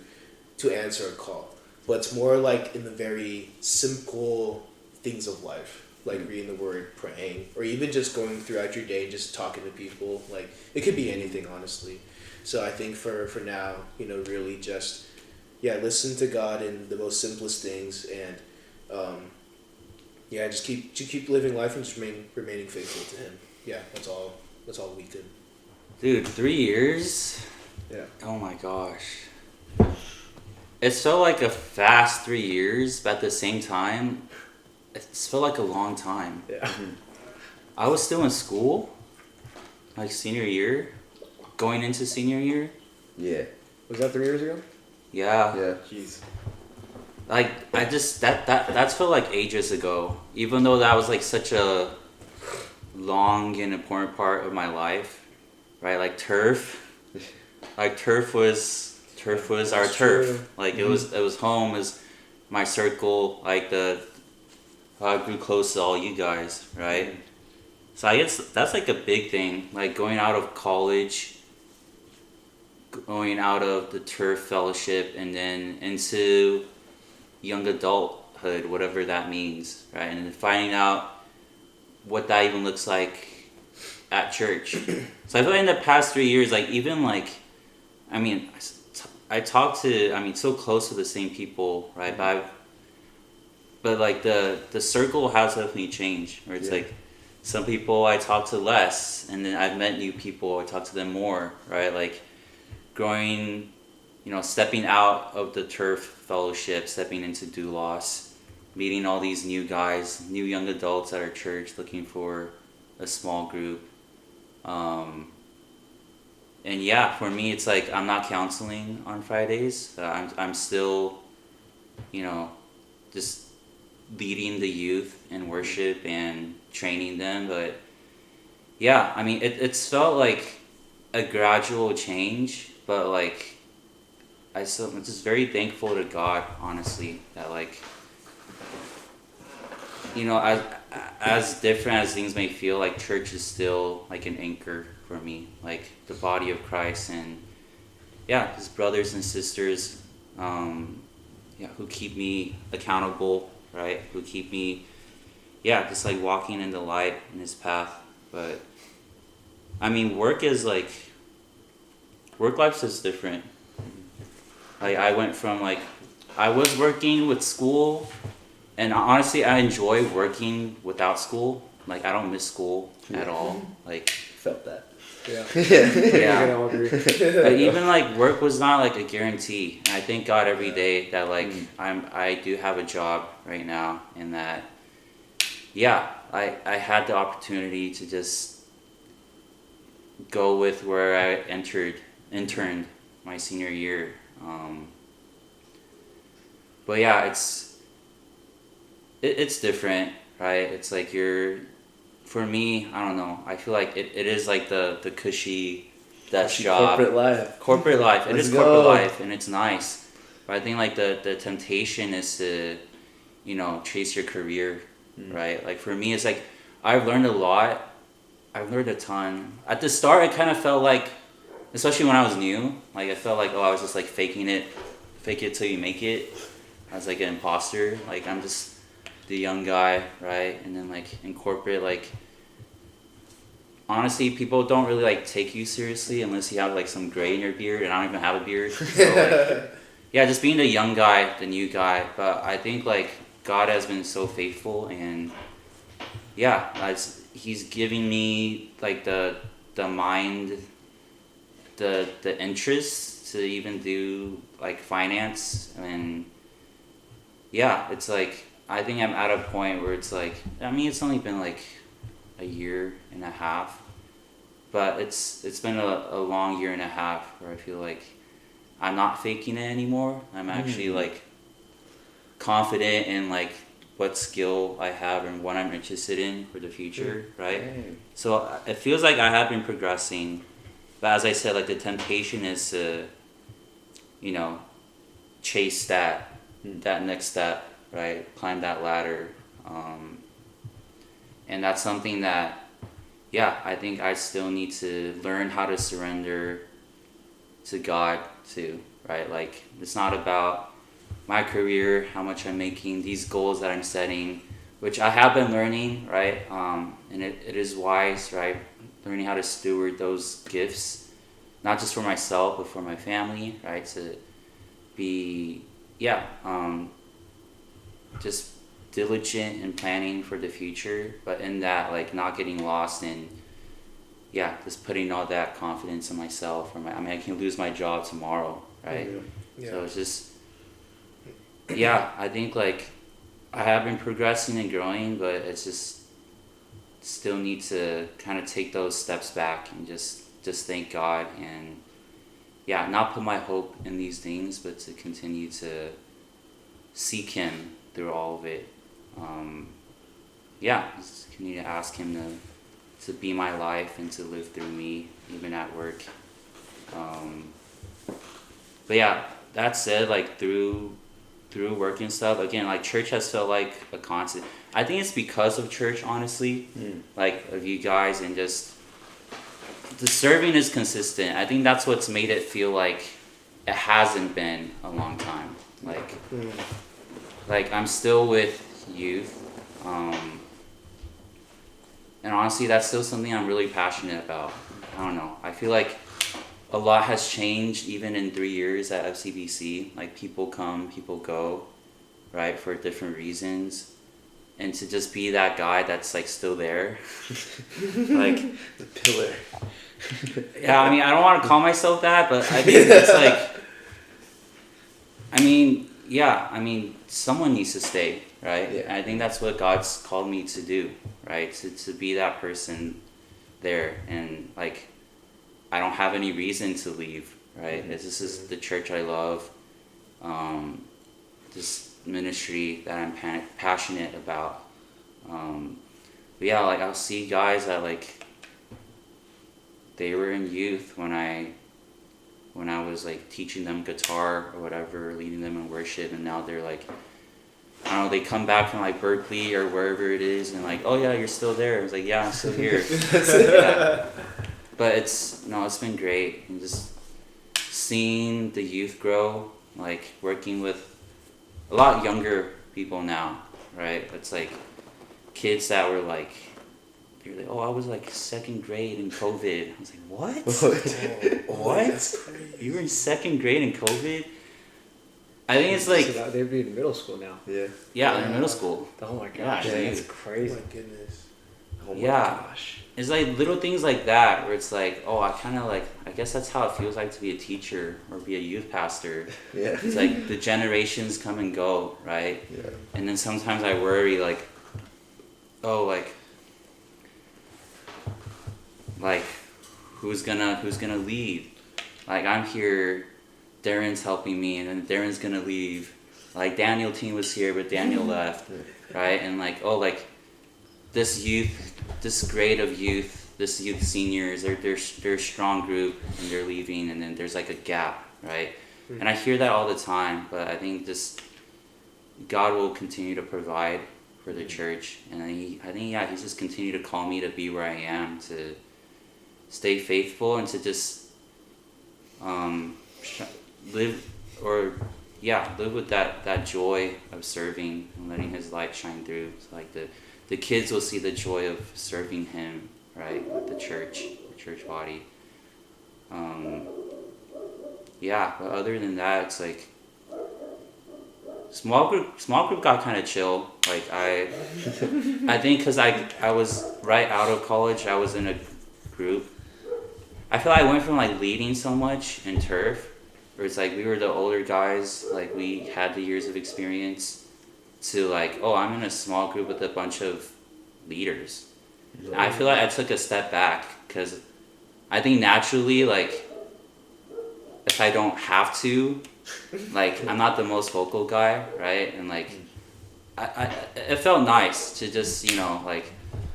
answer a call, but it's more like in the very simple things of life, like reading the word, praying, or even just going throughout your day and just talking to people. Like it could be anything, honestly. So I think for now, really just listen to God in the most simplest things, and just keep living life and just remaining faithful to Him. Yeah, that's all we can. Dude, 3 years? Yeah. Oh my gosh. It's so like a fast 3 years, but at the same time, it's felt like a long time. Yeah. I was still in school, like senior year, going into senior year. Yeah. Was that 3 years ago? Yeah. Yeah. Jeez. Like I just that's felt like ages ago. Even though that was like such a long and important part of my life, right? Like turf, like turf was our That's turf. true. Like it was home, is my circle. Like I grew close to all you guys, right? So I guess that's like a big thing. Like going out of college, going out of the turf fellowship, and then into young adulthood, whatever that means, right? And then finding out what that even looks like at church. So I feel like in the past 3 years, like even like, I mean, I talk to, I mean, so close to the same people, right? But like the circle has definitely changed. Where it's like some people I talk to less, and then I've met new people, I talk to them more, right? Like growing, stepping out of the turf fellowship, stepping into Doulos, meeting all these new guys, new young adults at our church, looking for a small group. And yeah, for me, it's like I'm not counseling on Fridays. I'm still, just leading the youth in worship and training them. But yeah, I mean, it's felt like a gradual change, but like I'm just very thankful to God, honestly, that like, as different as things may feel, like church is still like an anchor for me, like the body of Christ, and yeah, his brothers and sisters, who keep me accountable, right? Who keep me, just like walking in the light in his path. But I mean, work life is different. Like I went from like, I was working with school, and honestly, I enjoy working without school. Like I don't miss school at all. Like Felt that. Yeah. yeah. I can all agree. But even like work was not like a guarantee. And I thank God every day that like I do have a job right now, and that I had the opportunity to just go with where I interned my senior year. But yeah, it's different, right? It's like for me, I don't know. I feel like it is like the cushy desk job. Corporate life. Corporate life. It Let's is go. corporate life, and it's nice. But I think like the temptation is to, chase your career, right? Like for me, it's like I've learned a lot. I've learned a ton. At the start, it kind of felt like, especially when I was new, like I felt like, I was just like fake it till you make it. I was like an imposter. Like I'm just the young guy, right? And then like in corporate, like honestly, people don't really like take you seriously unless you have like some gray in your beard, and I don't even have a beard. So like, yeah, just being the young guy, the new guy. But I think like God has been so faithful, and yeah, he's giving me like the mind, the interest to even do like finance. And yeah, it's like I think I'm at a point where it's like, I mean, it's only been like a year and a half, but it's been a long year and a half where I feel like I'm not faking it anymore. I'm actually like confident in like what skill I have and what I'm interested in for the future, right? Dang. So it feels like I have been progressing, but as I said, like the temptation is to, chase that next step, right? Climb that ladder, and that's something that, I think I still need to learn how to surrender to God too, right? Like it's not about my career, how much I'm making, these goals that I'm setting, which I have been learning, right? And it is wise, right? Learning how to steward those gifts, not just for myself, but for my family, right? To be, just diligent in planning for the future, but in that, like not getting lost in, just putting all that confidence in myself. I can lose my job tomorrow, right? Yeah. So it's just, I think like I have been progressing and growing, but it's just still need to kind of take those steps back and just thank God and yeah, not put my hope in these things, but to continue to seek Him through all of it. Yeah, just continue to ask Him to be my life and to live through me, even at work. But yeah, that said, like through work and stuff, again, like church has felt like a constant. I think it's because of church, honestly, like of you guys, and just the serving is consistent. I think that's what's made it feel like it hasn't been a long time. Like I'm still with youth, and honestly, that's still something I'm really passionate about. I don't know. I feel like a lot has changed even in 3 years at FCBC. Like people come, people go, right, for different reasons. And to just be that guy that's like still there. Like The pillar. yeah, I mean I don't want to call myself that, but I think it's like I mean someone needs to stay, right? Yeah. And I think that's what God's called me to do, right? To be that person there, and like I don't have any reason to leave, right? This is the church I love, this ministry that I'm passionate about. But yeah, like I'll see guys that like they were in youth when I was like teaching them guitar or whatever, leading them in worship, and now they're like, I don't know, they come back from like Berkeley or wherever it is, and like, oh yeah, you're still there. I was like, yeah, I'm still here. Yeah. But it's been great, and just seeing the youth grow, like working with a lot younger people now, right? It's like kids that were like, they're like, oh, I was like second grade in COVID. I was like, what? What? You were in second grade in COVID? I think it's like, So they'd be in middle school now. Yeah. yeah, they're in middle school. Oh my gosh, Yeah, that's dude. Oh crazy. my goodness. Oh my Yeah. gosh. It's like little things like that where it's like, oh, I kind of like, I guess that's how it feels like to be a teacher or be a youth pastor. Yeah. It's like the generations come and go, right? Yeah. And then sometimes I worry like, oh, like who's gonna lead? Like I'm here, Darren's helping me, and then Darren's gonna leave. Like Daniel team was here, but Daniel left, right? And like, oh, like this grade of youth, this youth seniors, they're a strong group, and they're leaving, and then there's like a gap, right? And I hear that all the time, but I think just God will continue to provide for the church, and I think He's just continued to call me to be where I am, to stay faithful, and to just live with that joy of serving and letting His light shine through. So like the kids will see the joy of serving Him, right, with the church body. But other than that, it's like small group got kind of chill. Like I think because I was right out of college, I was in a group. I feel like I went from like leading so much in turf, where it's like we were the older guys, like we had the years of experience, to like, oh, I'm in a small group with a bunch of leaders. I feel like I took a step back because I think naturally, like, if I don't have to, like, I'm not the most vocal guy, right? And like, it felt nice to just, like,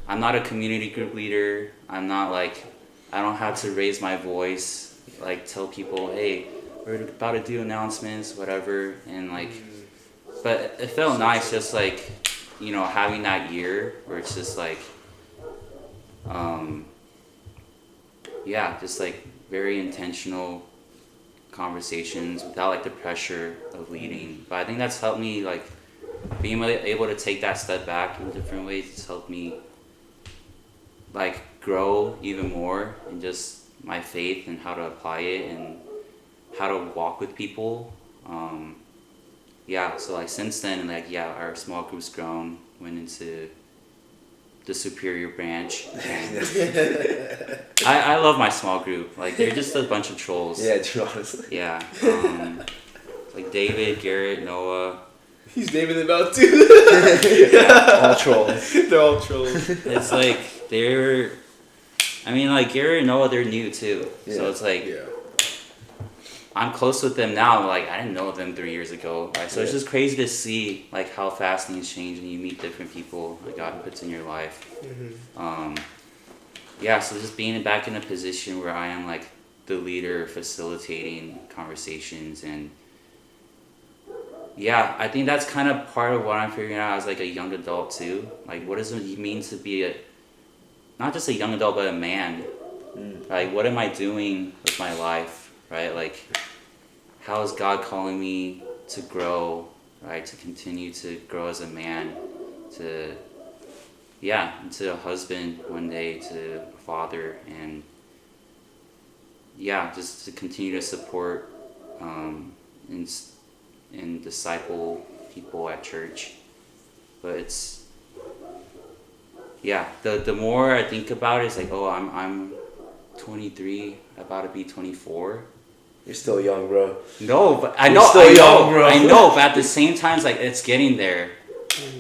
I'm not a community group leader. I'm not like, I don't have to raise my voice, like tell people, hey, we're about to do announcements, whatever. And like, but it felt nice just like, having that year where it's just like, just like very intentional conversations without like the pressure of leading. But I think that's helped me, like being able to take that step back in different ways. It's helped me like grow even more in just my faith and how to apply it and how to walk with people. So like since then, like our small group's grown, went into the Superior branch. And I love my small group. Like they're just a bunch of trolls. Yeah, dude, honestly. Yeah. Like David, Garrett, Noah, He's naming them out too. All trolls. They're all trolls. It's like I mean, like Gary and Noah, they're new too. Yeah. So it's like Yeah. I'm close with them now. Like I didn't know them 3 years ago. Right? So it's Yeah. just crazy to see like how fast things change when you meet different people that God puts in your life. Yeah. So just being back in a position where I am like the leader, facilitating conversations, and yeah, I think that's kind of part of what I'm figuring out as like a young adult too. Like, what does it mean to be not just a young adult, but a man? Like, what am I doing with my life, right? Like, how is God calling me to grow, right? To continue to grow as a man, to a husband one day, to a father, and yeah, just to continue to support and disciple people at church. But it's the more I think about it, it's like, oh, I'm 23, about to be 24. You're still young, bro. No, but I You're know, still young, bro. I know, but at the same time, it's like it's getting there.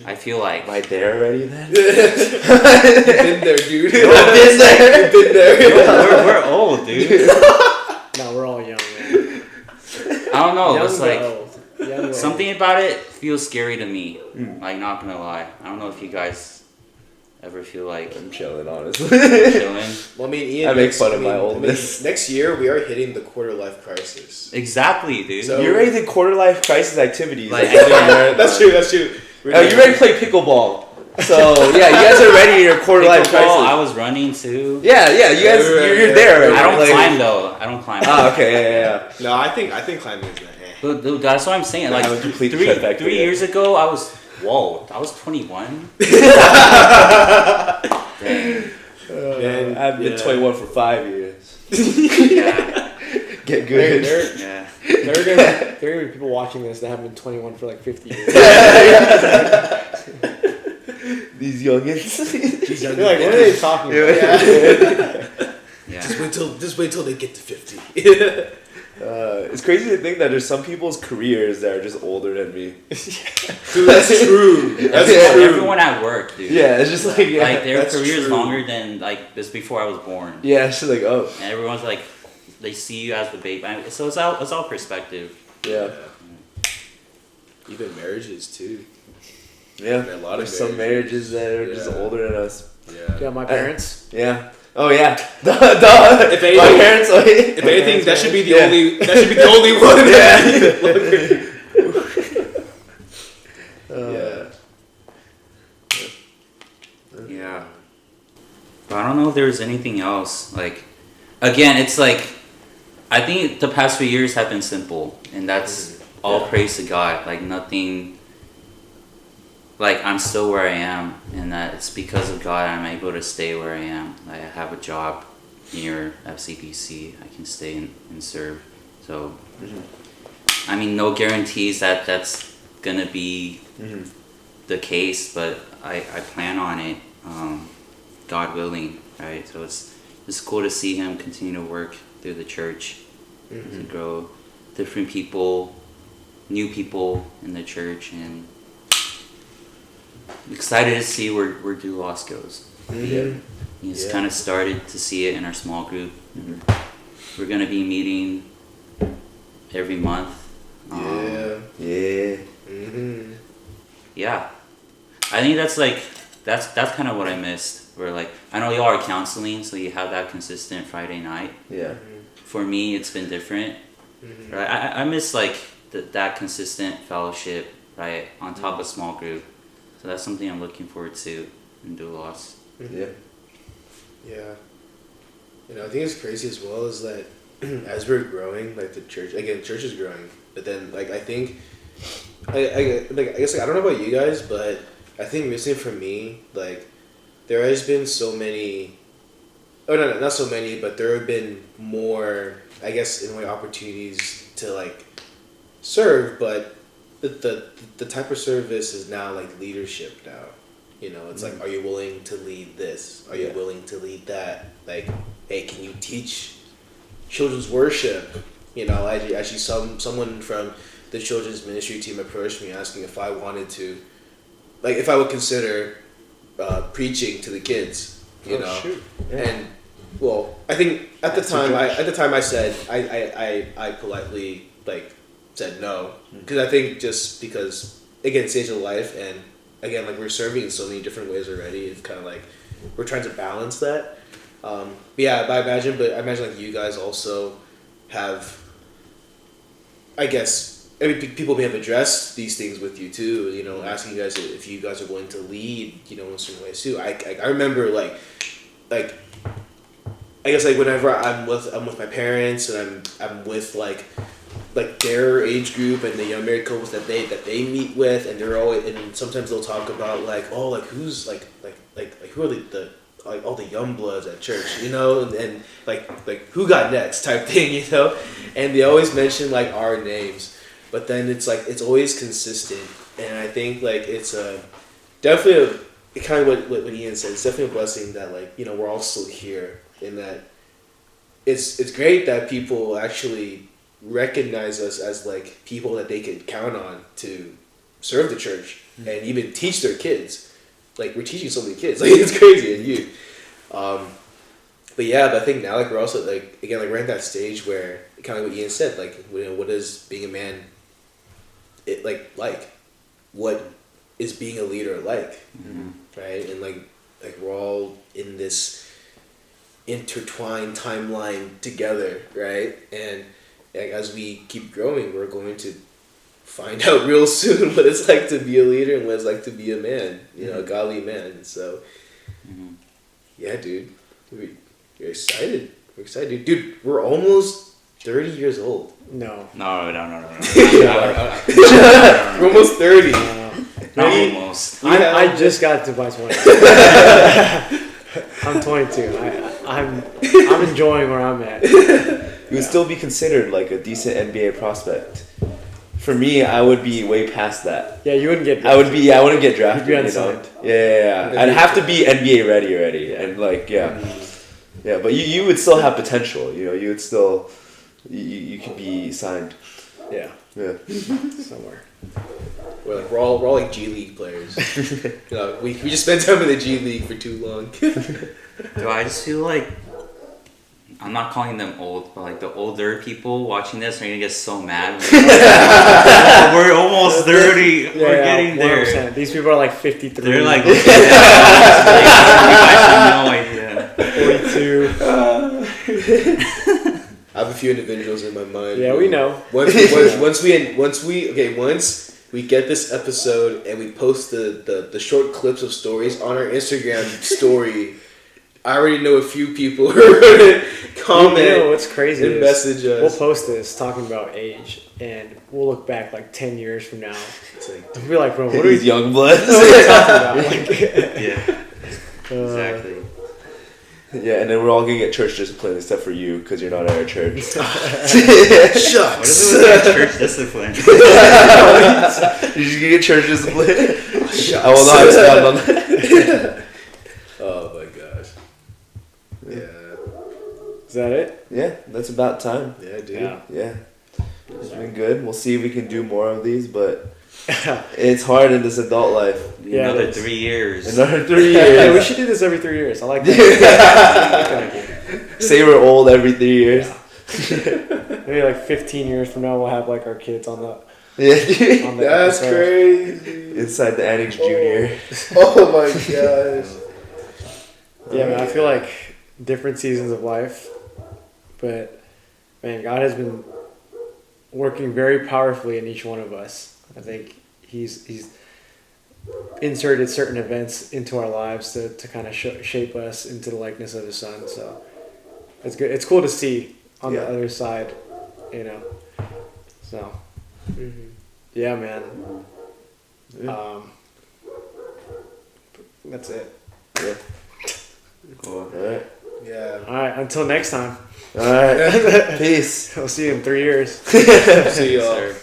I feel like. Am I there already then? You've been there, dude. I've been there. You've been there. We're old, dude. No, we're all young, man. I don't know. Young It's but like old. Young but something about it feels scary to me. Like, not gonna lie. I don't know if you guys ever feel like I'm chilling, honestly. chilling. Well, I mean, Ian. I make fun of my I mean, oldness. next year we are hitting the quarter life crisis. Exactly, dude. So- You're ready to quarter life crisis activities. Like, That's true. That's true. Oh, you're ready to play pickleball. So yeah, you guys are ready in your quarter life Pickleball, crisis. I was running too. Yeah, you guys, you're there already. I don't Like- climb though. I don't climb. Ah, okay, yeah. No, I think climbing is that. But dude, that's what I'm saying. Like I haven't completed three trifecta yet. years ago, I was 21. Dang. Man, I've been yeah. 21 for 5 years. Yeah. Get good. Yeah. There are gonna be people watching this that have been 21 for like 50 years. These youngins. They're like, what are they talking about? Yeah. Just wait till they get to 50. It's crazy to think that there's some people's careers that are just older than me. Dude, that's true. That's Everyone, true. everyone at work, dude. Yeah, it's just like, yeah. Like their that's career is true. longer than like this before I was born. Yeah, it's just like, oh, And everyone's like, they see you as the baby. So it's all perspective. yeah. Even marriages too. Yeah, A lot of there's some marriages that are just Yeah. older than us. Yeah. Yeah, my parents. Yeah. Oh yeah. Duh. If My anything- parents. If anything, that should be the Yeah. only. That should be the only one. Yeah. Yeah. But I don't know if there's anything else. Like, again, it's like, I think the past few years have been simple, and that's all praise to God. Like, nothing, like, I'm still where I am, and that it's because of God I'm able to stay where I am. I have a job near FCPC. I can stay and serve. So, I mean, no guarantees that that's gonna be the case, but I plan on it, God willing, right? So it's cool to see him continue to work through the church, to grow different people, new people in the church, and excited to see where Dulos goes. He's Yeah. kind of started to see it in our small group. And we're gonna be meeting every month. Yeah. Yeah, I think that's kind of what I missed. Where like I know y'all are counseling, so you have that consistent Friday night. Yeah. For me, it's been different. Right, I miss like that consistent fellowship, right, on top of small group. So that's something I'm looking forward to in Dulos. Yeah. Yeah. You know, I think it's crazy as well is that as we're growing, like the church is growing, but then like I think I guess like, I don't know about you guys, but I think missing for me, like there has been so many no, not so many, but there have been more, I guess, in a way, opportunities to like serve, but the type of service is now like leadership now. You know, it's like, are you willing to lead this? Are you Yeah. willing to lead that? Like, hey, can you teach children's worship? Actually, someone from the children's ministry team approached me asking if I wanted to, like, if I would consider preaching to the kids. Shoot. Yeah. And well, I think at the time I said I politely like said no, because I think just because again stage of life, and again like we're serving in so many different ways already, it's kind of like we're trying to balance that. But I imagine like you guys also have, I guess, people may have addressed these things with you too. Asking you guys if you guys are willing to lead, in certain ways too. I remember like I guess like whenever I'm with my parents and I'm with like their age group and the young married couples that they meet with, and they're always, and sometimes they'll talk about like, oh, like who's like who are the like all the young bloods at church, and like who got next type thing, and they always mention like our names, but then it's like it's always consistent, and I think like it's definitely kind of what Ian said. It's definitely a blessing that like we're all still here, in that it's great that people actually recognize us as like people that they could count on to serve the church and even teach their kids. Like we're teaching so many kids, like it's crazy, and you. But I think now like we're also like again like we're at that stage where kind of what Ian said, like what is being a man, like what is being a leader like, right? And like we're all in this intertwined timeline together, right? And like, as we keep growing, we're going to find out real soon what it's like to be a leader and what it's like to be a man, a godly man. So, yeah, dude, we're excited. We're excited, dude. We're almost 30 years old. No. No. We're almost 30. Not almost. I just got to by 20. I'm 22. I'm enjoying where I'm at. You would still be considered like a decent NBA prospect. For me, I would be way past that. Yeah, you wouldn't get drafted. I wouldn't get drafted. You'd be unsigned. Yeah. I'd have to be NBA ready, and like yeah, but you would still have potential. You would still, you could be signed. Yeah. Somewhere. We're all like G League players. We just spent time in the G League for too long. Do I just feel like I'm not calling them old, but like the older people watching this are gonna get so mad. We're almost 30. We're getting 100%. there. These people are like 53. They're like, you guys have no idea. 42. I have a few individuals in my mind. Yeah, we know. Once we get this episode and we post the short clips of stories on our Instagram story, I already know a few people who are going to comment. What's crazy and is message us. we'll post this talking about age, and we'll look back like 10 years from now. It's like, We'll be like, bro, what are These we young bloods. talking about? Like, Yeah, exactly. Yeah, and then we're all gonna get church discipline except for you because you're not at our church. What shucks. is it with that church discipline? You just gonna get church discipline. Shucks. I will not expound on that. Oh my gosh. Yeah. Is that it? Yeah, that's about time. Yeah, dude. Yeah. Yeah, it's been good. We'll see if we can do more of these, but it's hard in this adult life. Yeah, Another it is. 3 years. Another 3 Hey, we years. should do this every 3 years. I like that. Say we're old every 3 years. Maybe like 15 years from now, we'll have like our kids on the Yeah. on the That's episode. crazy. Inside the Annex Junior. Oh my gosh. Yeah, man, I feel like different seasons of life, but man, God has been working very powerfully in each one of us. I think He's inserted certain events into our lives to kind of shape us into the likeness of His Son. So it's good. It's cool to see on the other side, So yeah, man. That's it. Yeah. Cool. Alright. Yeah. All right. Until next time. Alright. Peace. We'll see you in 3 years. See y'all. Sir.